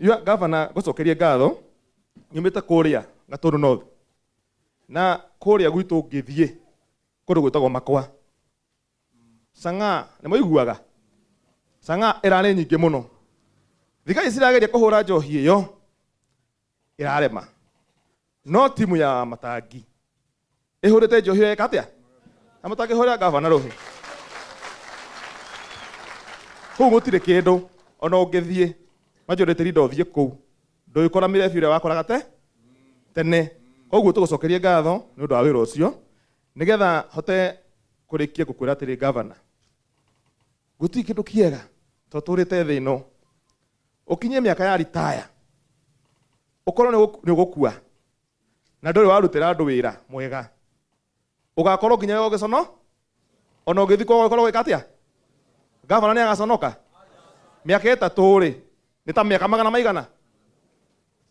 Your governor gocokeria ngatho nyumite kuria Gatũndũ North na kuria gwitu ngithie kundu gwitagwo Makwa Sanga nĩ muiguaga Sanga irarĩ nyingĩ muno thigai cirageria kuhura njohi iyo irarema no timu ya Matangi ihurite njohi iyo ikatia na mutakihurira governor ruhi kuu gutire kindu ona ungithie majority leader uthie kuu nduikora mirebi uria wakoraga tene koguo tugucokerie ngatho ni undu wa wira ucio nigetha hote kurikia gukwira atiri governor guti kindu kiega to turite thi ino ukinye miaka ya retire ukorwo ni ugukua na nduri warutira andu wira mwega ugakorwo nginya yo gicono ona ugithi kwa ukorwo gwikatia governor ni agaconoka miaka 3 ri ni ta miaka magana maigana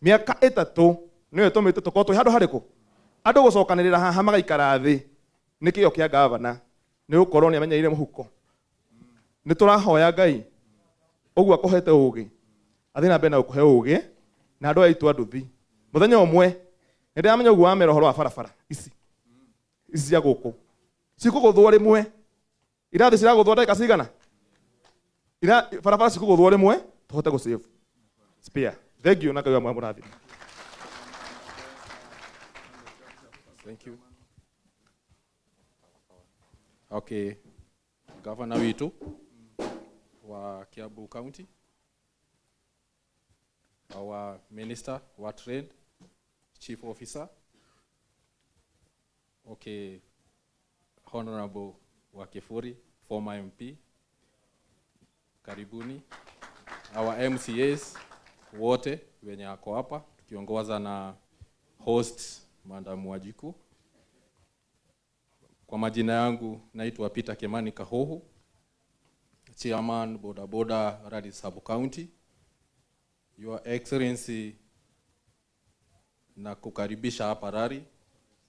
miaka 3 niyo tumite tukorwo handu hariku andu gucokanirira haha magaikara thi nikio kia governor ni ukorwo ni amenyeire muhuko ni turahoya Ngai uguo akohete ugi athina mbere na ukuhe ugi na andu aitu anduthi muthenya umwe ndio amenya uguo amera horo wa barabara ici cia guku cikuguthwo rimwe irathi ciraguthwo ndagika cigana ira barabara cikuguthwo rimwe tuhote gu save spare. Thank you na Ngai wa murathi. Thank you. Okay, Governor witu wa Kiambu County, our Minister wa Trade, Chief Officer, okay, Honorable Wakifuri, former MP, karibuni, our MCAs wote wenye wako hapa tukiongoza na host Madam Wajiku. Kwa majina yangu naitwa Peter Kimani Kahoho, Chairman Boda Boda Radi Sub County. Your Excellency, na kukaribisha hapa Rari.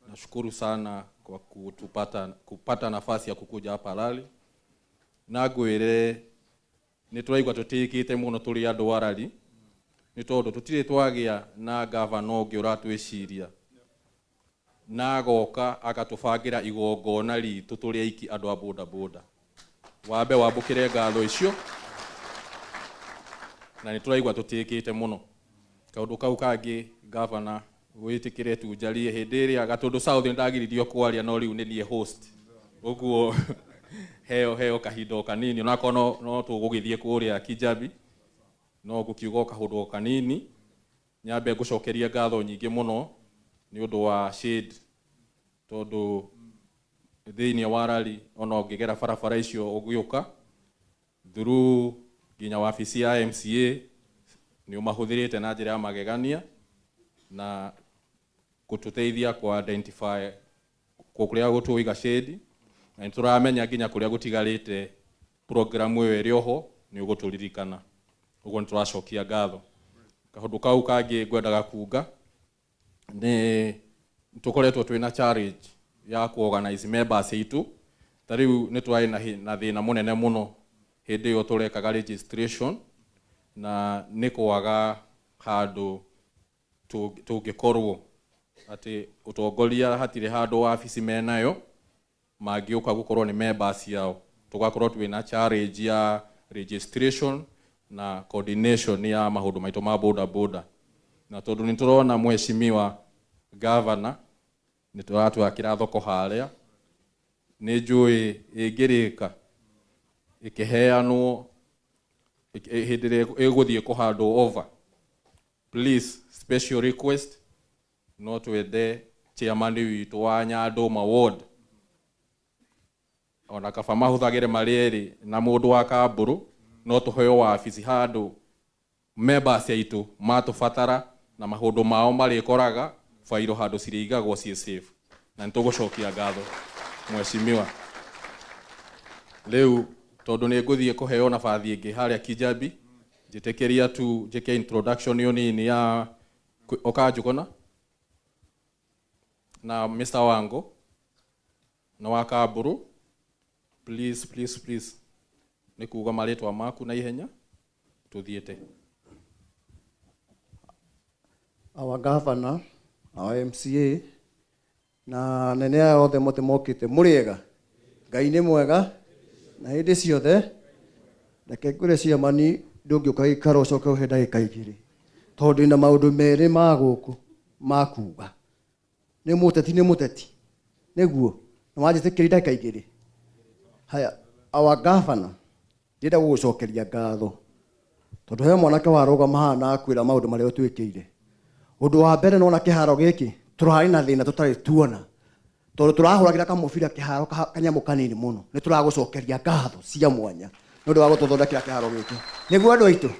Nashukuru sana kwa kupata nafasi ya kukuja hapa Rari. Nagwire nituraigwa tutikite muno turi andu wa Rari. Ni tondu tutire twagia na governor ungi uratwiciria na goka akatubangira igongona ritu turi aiki andu a boda boda. Wambe wambukire ngatho icio na nituraigwa tutikite muno. Kaundu kau kangi governor witikire tunjarie hindi iria Gatũndũ South ndagiririo kwaria no riu ni nie host. Uguo heo kahindo kanini na kono no tugugithie kuria Kijabi no gukiugo kahundo kanini nyambe gucokeria ngatho nyingi muno ni undu wa shade tondu thiini wa Rari ona ungigera barabara icio ugiuka through nginya wabici ya MCA ni umahuthirite na njira ya magegania na kututeithia ku identify kuria gutuiga shade na nituramenya nginya kuria gutigarite program iyo iri oho ni uguturirikana uguo nituracokia ngatho. Kaundu kau kangi ngwendaga kuga ni tukoretwo twina challenge ya kuorganize members itu tariu nitwai na thina munene muno hindi yo turekaga registration na nikwaga handu tungikorwo ati utongoria hatire handu wabici menayo magiuka gukorwo ni members yao tugakorwo twina challenge ya registration na coordination ya mahudu maitu ma boda boda na tondu niturona mheshimiwa governor nituratwakira thoko haria ni njui ingirika ikiheanwo hindire iguthie kuhandwo over. Please, special request not with the chairman witu wa Nyanduma ward ona kaba mahuthagire marieri na mundu wa Kamburu no tuheo wabici handu members aitu matubatara na mahundo mao marikoraga fairo handu cirigagwo cie safe na nitugucokia ngatho mheshimiwa. Leo tondu ni nguthie kuheo nabathi ingi haria Kijabi njitekeria tu njike introduction yo nini ya okajukona na Mr. Wango na wa Kamburu. Please nikuga maritwa maku na ihenya tuthiete. our governor, our MCA, na nene othe mote mokite muriega. Ngai nĩ mwega na hĩndĩ ciothe. Reke ngwĩre ciamani ndũngĩũka gĩikaro ũcoke ũhe ndagĩka igĩrĩ. Tondũ ina maũndũ merĩ ma gũkũ ma kuuga. Nĩ mũteti. Nĩguo. Na wanjĩtĩkĩria ndagĩka igĩrĩ. Haya, our governor ndĩrenda gũgũcokeria ngatho. Tondũ he mwanake warũgama haha na akwĩra maũndũ marĩa ũtwĩkĩire. Ũndũ wa mbere nona kĩharo gĩkĩ tũrarĩ na thĩna tũtarĩ tuona. Tondũ tũrahũragĩra kamũbira kĩharo kanyamũ kanini mũno. Nĩ tũragũcokeria ngatho cia mwanya nĩ ũndũ wa gũtũthondekera kĩharo gĩkĩ. Nĩguo andũ aitũ.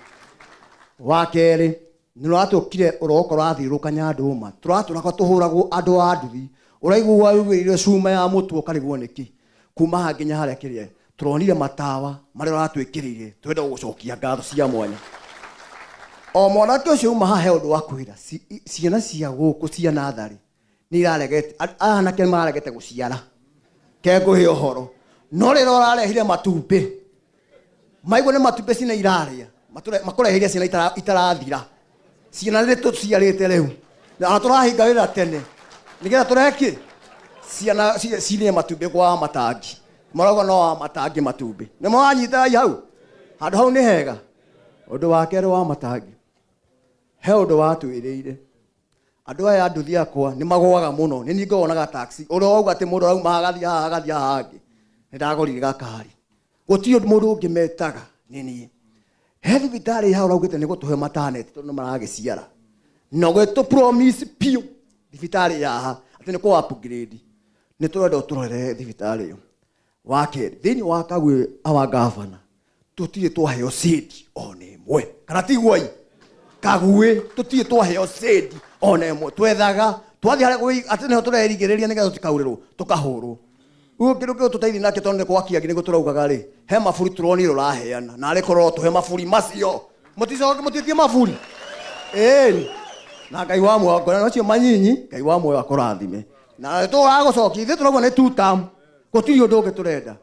Wa kerĩ, nĩ ũratũkire ũroka ũrathiũrũrũka Nyandũma. Tũratũraga tũhũragwo andũ a nduthi. Ũraigua wĩigĩire cuma ya mũtwe ũkarigwo nĩkĩ. Kuma haha nginya harĩa kĩrĩa. Tũronire matawa marĩa ũratwĩkĩrĩire. Twenda gũgũcokia ngatho cia mwanya. O mwanake ũcio uma haha he ũndũ wa kwĩra. Ciana cia gũkũ cia natharĩ nĩ iraregete. Anake nĩmararegete gũciara. Kengũhe ũhoro. No rĩrĩa ũrarehire matumbĩ. Maigua nĩ matumbĩ cina irarĩa. Makũreheire ciana itarathira. Ciana nĩ tũciarĩte rĩu. Na tũrahinga wĩra tene. Nĩgetha tũreke ciana cirĩe matumbĩ kwa matangi. Marauga no matangi matumbĩ. Nĩ mwanyita hau. Handũ hau nĩ hega. Ũndũ wa kerĩ wa matangi. He ũndũ watwĩrĩire. Andũ aya nduthi akwa nĩ magũaga mũno. Nĩ niĩ ngonaga taxi. Ũrĩa wauga atĩ mũndũ arauma agathiĩ haha hangĩ. Nĩ ndagorire gakari. Gũtirĩ mũndũ ũngĩ metaga nĩ niĩ. He thibitarĩ hau raugĩte nĩ gũtũhe maternity tondũ maragĩciara. No gĩtũ promise piũ thibitarĩ yaha atĩ nĩ kũ upgrade. Nĩ tũrenda ũtũrore thibitarĩ ĩyo. Wa kerĩ, thĩinĩ wa Kagwe our governor tũtirĩ twaheo cedi ona ĩmwe. Kana tiguo Kagwe tũtirĩ twaheo cedi ona ĩmwe. Twethaga twathiĩ harĩa atĩ nĩho tũrerigĩrĩria nĩgetha tũtikaurĩrwo tũkahũrwo. Ũguo kĩndũ kĩu tũteithie nake tondũ nĩ gwakiagi nĩguo tũraugaga rĩ, he maburi tũronire ũraheana na arĩ korwo tũhe maburi macio. Mũtitie maburi. Na Ngai wa muoyo ngona nacio manyinyi, Ngai wa muoyo akũrathime. Na tũragũcokia ithuĩ tũrauga nĩ two term. Gũtirĩ ũndũ ũngĩ tũrenda.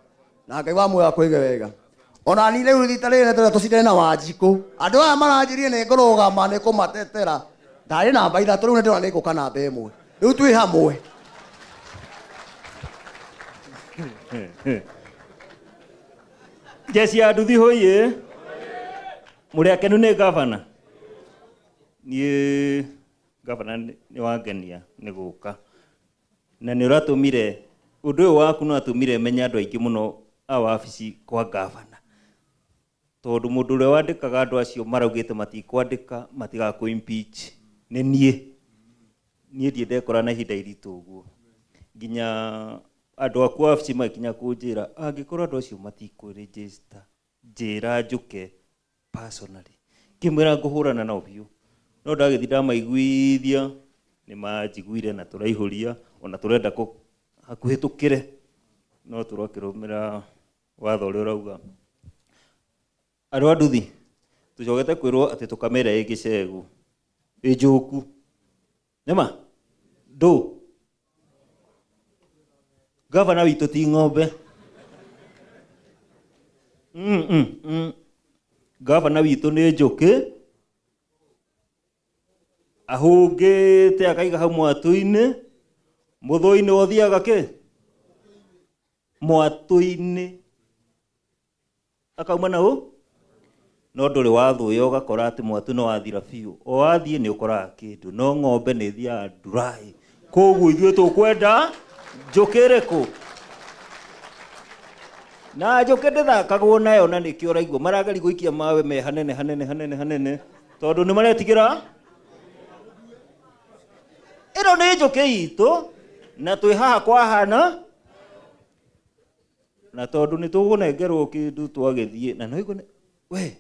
Na Ngai wa muoyo akũige wega. Ona ni rĩu rita rĩrĩ nĩ tũcindane na Wanjikũ. Andũ aya maranjĩrie nĩ ngũrũgama nĩ kũmatetera. Ndarĩ namba 3 rĩu nĩ ndĩrona nĩ ngũka namba 1. Rĩu twĩ hamwe. Jesi ya nduthi hoye. Mũrĩ akenu nĩ governor. Niĩ governor nĩ wangenia nĩ gũka. Na nĩ ũratũmire ũndũ ũyũ waku nĩ watũmire menya andũ aingĩ mũno a wabici kwa governor. Tondũ mũndũ ũrĩa wandĩkaga andũ acio maraugĩte matikwandĩka matigakũ impeach nĩ niĩ ndiendekora na ihinda iritũ ũguo. Nginya andũ aku wabici makinya kũnjĩra angĩkorwo andũ acio matikũ register njĩra njũke personally. Kĩmwĩra ngũhũrana nao biũ. No ndagĩthiĩ ndamaiguithia nĩ manjiguire na tũraihũria ona tũrenda hakuhĩtũkĩre no tũrakĩrũmĩra watho ũrĩa ũrauga. Andũ a nduthi tũcokete kwĩrwo atĩ tũkamera ĩ gĩcegũ ĩ njũku. Nĩma ndũ governor witũ ti ng'ombe. Governor witũ nĩ njũkĩ ahũngĩte akaiga hau mwatũ-inĩ. Mũthũ-inĩ ũthiaga kĩ? Mwatũ-inĩ akauma na ũ? No ndũrĩ wathũya ũgakora atĩ mwatũ no wathira biũ. O wathiĩ nĩ ũkoraga kĩndũ. No ng'ombe nĩ thiaga dry. Koguo ithuĩ tũkwenda njũkĩ ĩrĩkũ? Na njũkĩ ndĩthakagwo nayo na nĩkĩo ũraigua marageria gũikia mawe me hanene tondũ nĩ maretigĩra. Ĩno nĩ njũkĩ itũ na twĩ haha kwahana na tondũ nĩ tũgũnengerwo kĩndũ twagĩthiĩ na no igone we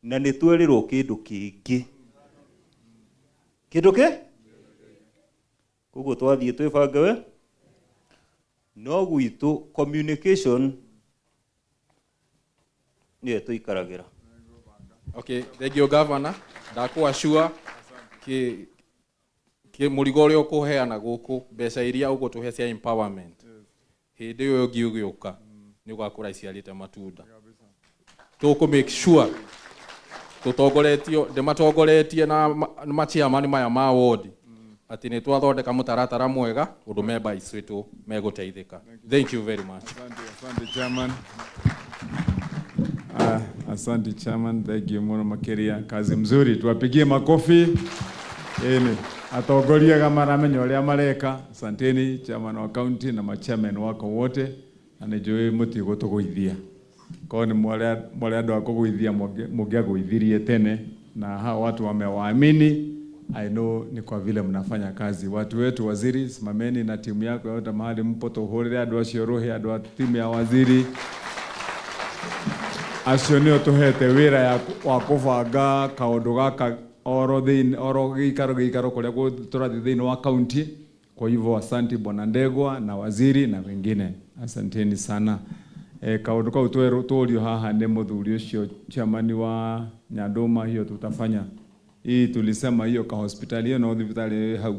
na nĩ twerirwo kĩndũ kĩngĩ. Kĩndũ kĩ? Koguo twathiĩ twĩbange we. No gwitũ communication nĩyo tũikaragĩra. Okay, thank you governor. Ndakwashua mũrigo ũrĩa ũkũheana gũkũ mbeca iria ũgũtũhe cia empowerment. Hĩndĩ ĩyo ũngĩ ũgĩũka nĩ ũgakũra iciarĩte matunda. Tũkũ make sure tutongoretio ndematongoretie na machiamani maya ma ward ati ni twathondeka mutaratara mwega undu memba icu meguteithika. Thank you very much. Asante chairman. Asante chairman, thank you muno makiria, kazi mzuri, tuwapigie makofi. Atongoria kama ramenya uria mareka. Asanteni chairman wa county na machairman wako wote, na nijui muti gutuguithia kwa ni mwale andu akuguithia mugiaguithirie tene, na hawa watu wamewaamini. I know ni kwa vile mnafanya kazi. Watu wetu waziri, simameni na timu yako yote mahali mpo, tuhurire andu acio rohi, andu a timu ya waziri acio nio tuhete wira ya wa kubanga kaundu gaka oro gikaro kuria turathi thiini wa county. Kwa hivyo asante bwana Ndegwa na waziri na wengine, asanteni sana. Kaundu kau turio haha ni muthuri ucio chairman wa Nyanduma, hiyo tutafanya. Hii tulisema hiyo ka hospitali hiyo na hospitali hau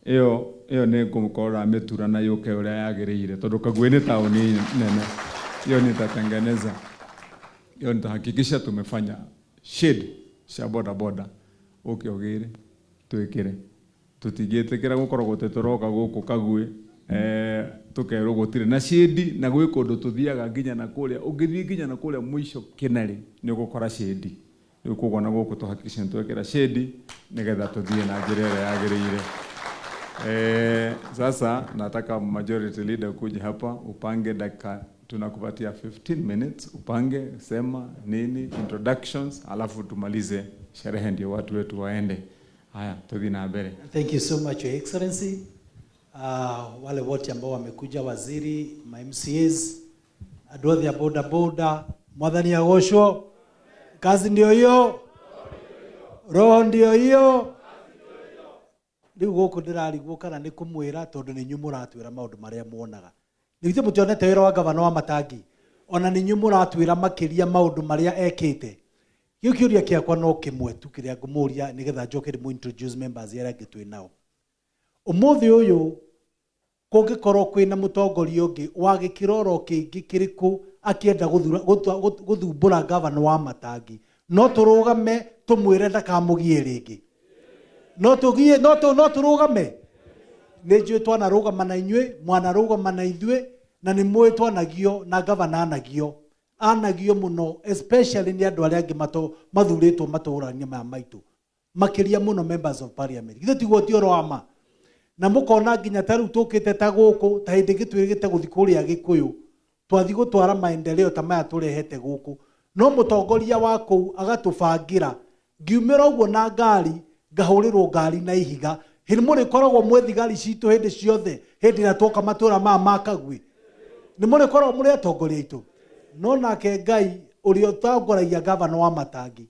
hiyo ni kumkora metura na yoke uria yagireire tondu Kagwini tauni nene, hiyo nitatengeneza. Hiyo nitahakikisha tumefanya shade sha boda boda ukiogire twikire tutigetekera gukora gutetoroka guku Kagwi tukero gutire na shade na gwiko undu tuthiaga nginya na kuria ungithii nginya na kuria mwisho Kinari ni gukora shade ukugona guku tuhakikisha twekera shade nigetha tuthie na njira ĩrĩa yagĩrĩire. Sasa nataka majority leader kuja hapa upange dakika, tunakupatia 15 minutes upange, sema nini introductions, alafu tumalize sherehe ndio watu wetu waende. Haya, tuthi na mbele. Thank you so much your excellency. Wale wote ambao wamekuja, waziri, ma MCAs, adwodhi ya boda boda, mwadhani agocwo, kazi ndio hiyo, roho ndio hiyo. Riu guku ndirarigwo kana ni kumwira tondu ni nyumuratwira maundu maria muonaga. Nigite mutionete wira wa gavana wa Matangi, ona ni nyumuratwira makiria maundu maria ekite. Giu kiuria kiakwa no kimwe tu kiria ngumuria nigetha njokere mu introduce members yaria ngitwi nao. Umuthi uyu kungikorwo kwina mutongoria ungi wa gikiroro kingi kiriku akienda guthumbura gavana wa Matangi, no turugame tumwire ndakamugie ringi. No turugame nejwe twana rugama na inywe mwana rugama na ithwe na ni mwe twanagio na gavana anagio muno, especially ni andu aria angi mathuritwo maturania ma maitu makiria muno members of parliament. Githe tigwo ti oroma na mukona nginya taru tukite ta guku ta hindi gitwirigite guthi kuria Gikuyu twathi gutwara maendeleo ta maya turehete guku, no mutongoria wako agatubangira ngiumira uguo na ngari ngahurirwo ngari na ihiga. Hindi muri koragwo mwethi ngari citu hindi ciothe hindi na twoka matura ma Kagwi, ni muri koragwo muri atongoria itu. No nake Ngai uria utongoragia gavana wa Matangi,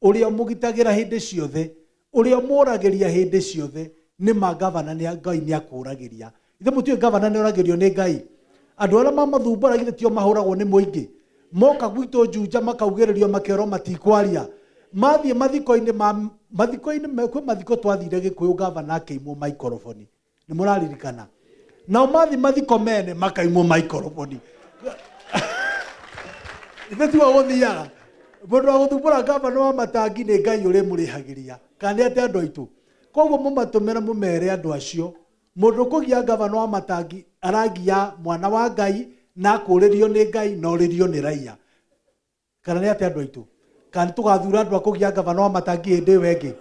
uria mugitagira hindi ciothe, uria muragiria hindi ciothe, ni magavana ni Ngai ni akuragiria. Ithe mutio gavana ni oragirio ni Ngai. Andu aria mamathumbura githe tio mahuragwo ni muingi, moka gwitu Junja makaugiririo makero matikwaria, mathie mathiko-ini kwi mathiko twathire Gikuyu gavana akaimwo microphone, ni muraririkana? Na mathi mathiko mene makaimwo microphone. Ithe tiwa guthiaga mundu wa guthumbura gavana wa Matangi ni Ngai uri murihagiria kana ate andu aitu. Koguo mumatumira mumere andu acio mundu kugia gavana wa Matangi aragia mwana wa Ngai na kuririo ni Ngai na uririo ni raia kana ni ate andu aitu. Kana tugathura andu akugia gavana wa Matangi hindi wengi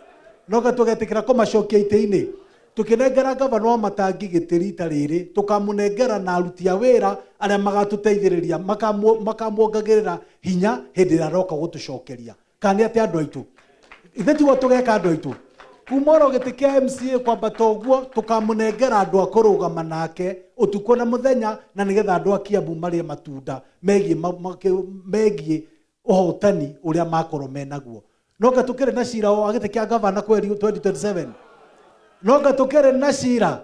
no gatugetikira kumacokia ite-ini tukinengera gavana wa Matangi gitiri ta riri tukamunengera na aruti a wira aria magatuteithiriria makamuongagirira hinya hindi ria roka gutucokeria kana ate andu aitu. Ithe tigo tugeka andu aitu kumoro giti kia MCA kwamba toguo tukamunengera andu akurugama nake utuko na muthenya na nigetha andu akiambu maria matunda megie uhotani uria makorwo menaguo. No gatukire na cira o agite kia gavana kweri 2027, no gatukire na cira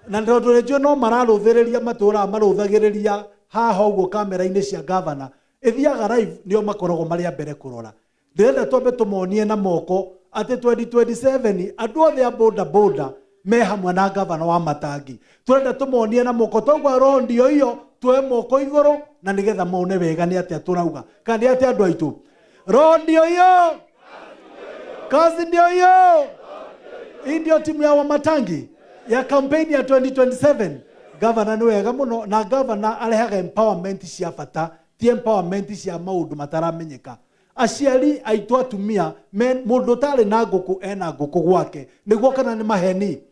na ndorejo no mararuthiriria matura maruthagiriria haha uguo kamera-ini cia gavana ithiaga live nio makoragwo maria mbere kurora. Ndirenda twambe tumonie na moko ati 2027 andu othe a boda boda me hamwe na gavana wa Matangi. Turenda tumonie na moko togwa roho ndio hiyo tue moko iguru na nigetha mone wega ni ati turauga kana ati andu aitu roho ndio hiyo Kazi ndio hiyo. Hii ndio timu ya Wamatangi ya campaign ya 2027. Governor nĩ wega mũno, na governor arehaga empowerment cia bata, ti empowerment cia maũndũ mataramenyeka. Aciari aitũ atumia, mũndũ ũtarĩ na ngũkũ ena ngũkũ gwake, nĩguo kana nĩ maheni.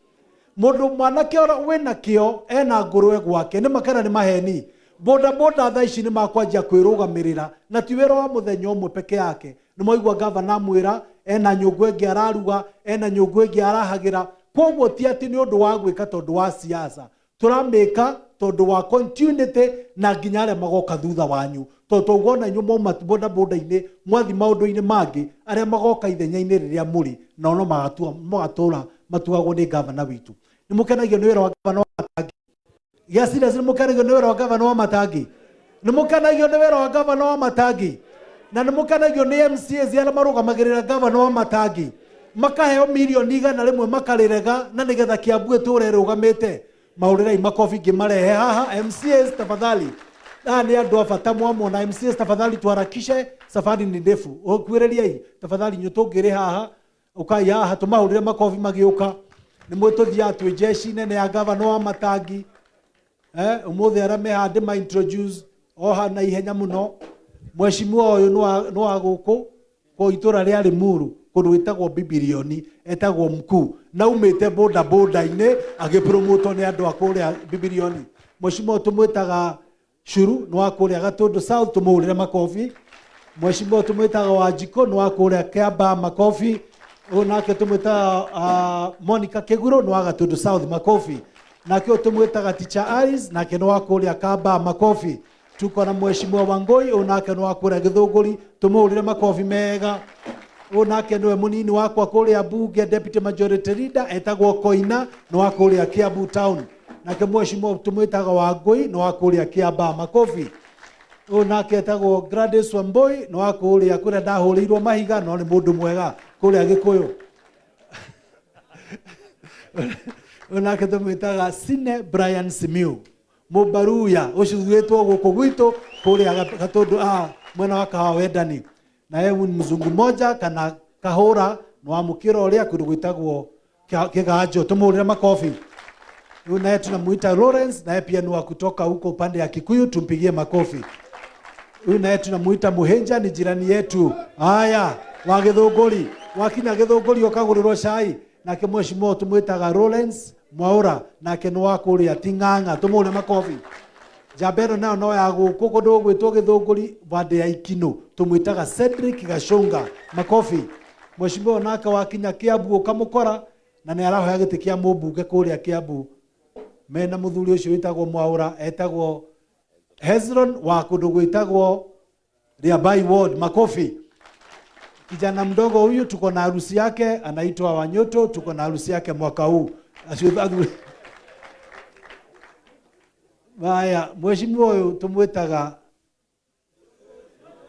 Mũndũ mwanake wĩna kĩo ena ngũrũwe gwake, nĩ makana nĩ maheni. Boda boda thaa ici nĩ makwanjia kwĩrũgamĩrĩra, na ti wĩra wa mũthenya ũmwe peke yake. Nĩ mwaigua governor mwĩra ena nyũngũ ĩngĩ araruga, ena nyũngũ ĩngĩ arahagĩra. Koguo ti atĩ nĩ ũndũ wa gwĩka tondũ wa siasa. Turamĩka tondũ wa continuity na nginya arĩa magoka thutha wanyu. Tondũ ũguona inyuĩ mauma boda boda-inĩ, mwathi maũndũ-inĩ mangĩ, arĩa magoka ithenya-inĩ rĩrĩa mũrĩ, na ono magatũra matuagwo nĩ governor witũ. Nĩ mũkenagio nĩ wĩra wa governor wa Matangi. Gĩacira nĩ mũkenagio nĩ wĩra wa governor wa Matangi. Nĩ mũkenagio nĩ wĩra wa governor wa Matangi. Na nĩ mũkenagio nĩ MCAs arĩa marũgamagĩrĩra governor wa Matangi. Makaheo milioni 100 makarĩrega, na nĩgetha Kiambu ĩtũũre ĩrũgamĩte. Maũrĩrai makobi ngĩmarehe haha. MCAs tafadhali. Ni andũ a bata mwamona. MCAs tafadhali tuharakishe, safari ni ndefu. Ũkuĩrĩriai tafadhali nyũtũngĩrĩ haha. Ukai haha tũmahũrĩre makobi magĩũka. Nĩ mwĩtũthiaga twĩ jeshi nene ya governor wa Matangi. Ũmũthĩ arĩa me haha ndĩma introduce oha na ihenya mũno. Mheshimiwa ũyũ nĩ wa gũkũ kwa itũra rĩa Limuru, kũndũ gwĩtagwo Bibilioni, etagwo mkuu, na umĩte boda boda-inĩ agĩpromotwo nĩ andũ a kũrĩa Bibilioni. Mheshimiwa tũmwĩtaga Shuru, nĩ wa kũrĩa Gatũndũ South, tũmũhũrĩre makobi. Mheshimiwa tũmwĩtaga Wanjiko, nĩ wa kũrĩa Kiambaa, makobi. Nake tũmwĩtaga Monica Kĩgũrũ, nĩ wa Gatũndũ South, makobi. Nake tũmwĩtaga Teacher Alice, nake nĩ wa kũrĩa Kiambaa, makobi. Tuko na Mheshimiwa Wangoi, nake nĩ wa kũrĩa Gĩthũngũri, tũmũhũrĩre makobi mega. Nake nĩwe mũnini wakwa kũrĩa Bunge, Deputy Majority Leader, etagwo Koina, nĩ wa kũrĩa Kiambu Town. Nake Mheshimiwa tũmwĩtaga Wangui, nĩ wa kũrĩa Kiambaa, makobi. Nake etagwo Gladys Wambui, nĩ wa kũrĩa ndahũrĩirwo mahiga, no nĩ mũndũ mwega kũrĩa Gĩkũyũ. Nake tũmwĩtaga Sine Brian Simiu, Mũbaruya, ũcithuĩtwo gũkũ gwitũ kũrĩa Gatũndũ mwena wa Kahawa Wendani. Na yeye ni mzungu moja kana kahora, no amukira ũrĩa kũndũ gwĩtagwo Kĩganjo, tũmũhũrĩre makofi. Naye tunamuita Lawrence, naye pia ni wa kutoka huko upande ya Kikuyu, tumpigie makofi. Naye tunamuita Muhenja, ni jirani yetu. Haya, wa Gĩthũngũri, wakinya Gĩthũngũri ũkagũrĩrwo cai. Nake Mheshimiwa tũmwĩtaga Lawrence Mwaura, nake nĩ wa kũrĩa Ting'ang'a, tũmũhũrĩre makofi. Jambero nayo no ya gũkũ kũndũ gwĩtwo Gĩthũngũri bande ya Ikino, tũmwĩtaga Cedric Gachunga, makofi. Mheshimiwa nake wakinya Kiambu ũkamũkora, na nĩ arahoya gĩtĩ kĩa mũmbunge kũrĩa Kiambu. Mena mũthuri ũcio wĩtagwo Mwaura, etagwo Hezron wa kũndũ gwĩtagwo Liabai Ward, makofi. Kijana mdogo huyu tuko na harusi yake, anaitwa Wanyoto, tuko na harusi yake mwaka huu. Haya, Mheshimiwa huyu tumwĩtaga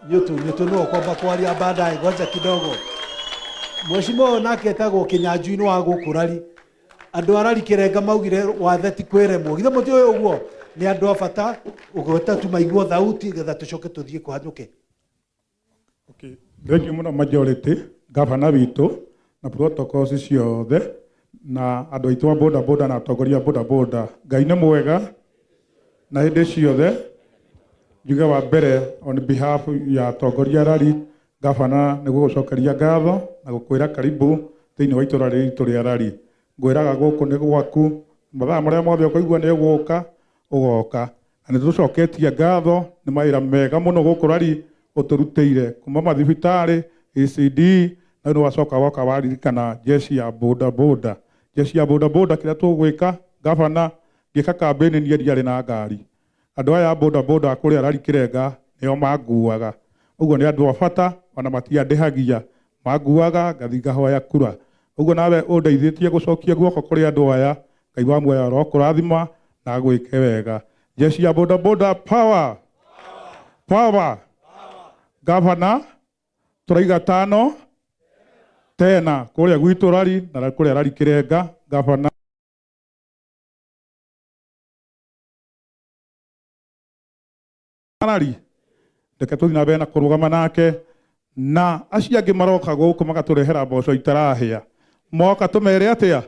Nyoto no kwamba kwaria baadaye, ngoja kidogo. Mheshimiwa nake etagwo Kinyanjui, wa gũkũrari. Andũ arari Kĩrenga maugire wathe ti kwĩremwo. Githe mũtĩ ũyũ ũguo nĩ andũ a bata, ũgweta tumaigua thauti getha tũcoke tũthiĩ kũhanyũke. Okay, thank you mũno majority, governor witũ na protocols ciothe na andũ aitũ a boda boda na atongoria boda boda. Ngai nĩ mwega na hĩndĩ ciothe. Njuge wa mbere on behalf ya atongoria rari governor nĩ gũgũcokeria ngatho na gũkwĩra karibu thĩinĩ wa itũra ritũ rĩa rari. Ngwĩraga gũkũ nĩ gwaku, mathaa marĩa mothe ũkaigua nĩ ũgũka ũgoka. Na nĩ tũcoketie ngatho nĩ mawĩra mega mũno gũkũ rari ũtũrutĩire kuma mathibitarĩ, ECD, na nĩ wacoka woka waririkana jeshi ya boda boda. Jeshi ya boda boda kĩrĩa tũgwĩka governor ngĩka kambĩni niĩ ndiarĩ na ngari. Andũ aya boda boda kũrĩa rari Kĩrenga nĩo manguaga. Ũguo nĩ andũ a bata, ona matiandĩhagia, manguaga ngathi ngahoya kura. Ũguo nawe ũndeithĩtie gũcokia guoko kũrĩ andũ aya, Ngai wa muoyo arokũrathima na gwĩke wega. Jeshi ya boda boda power. Power. Governor tũraiga tano tena kũrĩa gwitũ rari na kũrĩa rari Kĩrenga. Governor rari ndeke tũthiĩ na mbere na kũrũgama nake na acio angĩ maroka gũkũ magatũrehera mboco itarahĩa moka tũmere atĩa